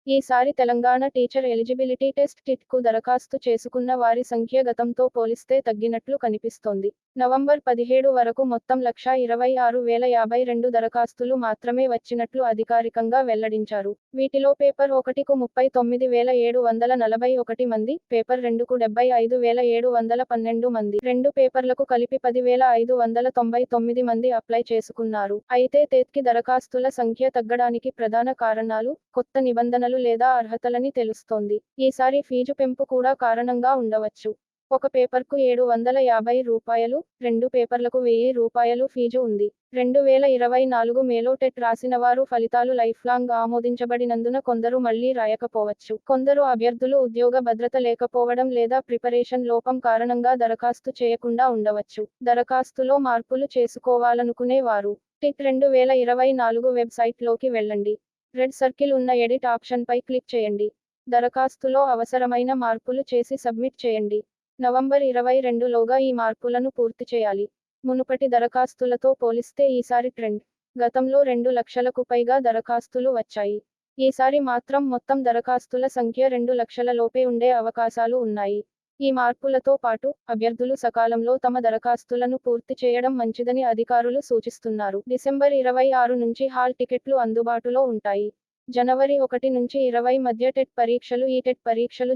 ఈసారి Telangana teacher eligibility test టిట్కు దరఖాస్తు చేసుకున్న వారి సంఖ్య గతంతో పోలిస్తే తగ్గినట్లు కనిపిస్తోంది. నవంబర్ 17 వరకు మొత్తం 1,26,052 దరఖాస్తులు మాత్రమే వచ్చినట్లు అధికారికంగా వెల్లడించారు. వీటిలో పేపర్ 1కు 39,741 మంది, పేపర్ 2కు 75,712 మంది, రెండు పేపర్లకు కలిపి 10,599 మంది అప్లై చేసుకున్నారు. అయితే టెట్కి దరఖాస్తుల సంఖ్య తగ్గడానికి ప్రధాన కారణాలు కొత్త నిబంధనలు లేదా అర్హతలని తెలుస్తోంది. ఈసారి ఫీజు పెంపు కూడా కారణంగా ఉండవచ్చు. ఒక పేపర్కు రూ. 750, రెండు పేపర్లకు రూ. 1000 ఫీజు ఉంది. 2024 మేలో టెట్ రాసినవారు ఫలితాలు లైఫ్లాంగ్ ఆమోదించబడినందున కొందరు మళ్లీ రాయకపోవచ్చు. కొందరు అభ్యర్థులు ఉద్యోగ భద్రత లేకపోవడం లేదా ప్రిపరేషన్ లోపం కారణంగా దరఖాస్తు చేయకుండా ఉండవచ్చు. దరఖాస్తులో మార్పులు చేసుకోవాలనుకునే వారు టెట్ 2024 వెబ్సైట్లోకి వెళ్ళండి. రెడ్ సర్కిల్ ఉన్న ఎడిట్ ఆప్షన్పై క్లిక్ చేయండి. దరఖాస్తులో అవసరమైన మార్పులు చేసి సబ్మిట్ చేయండి. నవంబర్ 22 లోగా ఈ మార్పులను పూర్తి చేయాలి. మునుపటి దరఖాస్తులతో పోలిస్తే ఈసారి ట్రెండ్. గతంలో 2 లక్షలకు పైగా దరఖాస్తులు వచ్చాయి. ఈసారి మాత్రం మొత్తం దరఖాస్తుల సంఖ్య 2 లక్షల లోపే ఉండే అవకాశాలు ఉన్నాయి. ఈ మార్పులతో పాటు అభ్యర్థులు సకాలంలో తమ దరఖాస్తులను పూర్తి చేయడం మంచిదని అధికారులు సూచిస్తున్నారు. డిసెంబర్ 26 నుంచి హాల్ టికెట్లు అందుబాటులో ఉంటాయి. జనవరి 1 నుంచి 20 మధ్య టెట్ పరీక్షలు ఈ టెట్ పరీక్షలు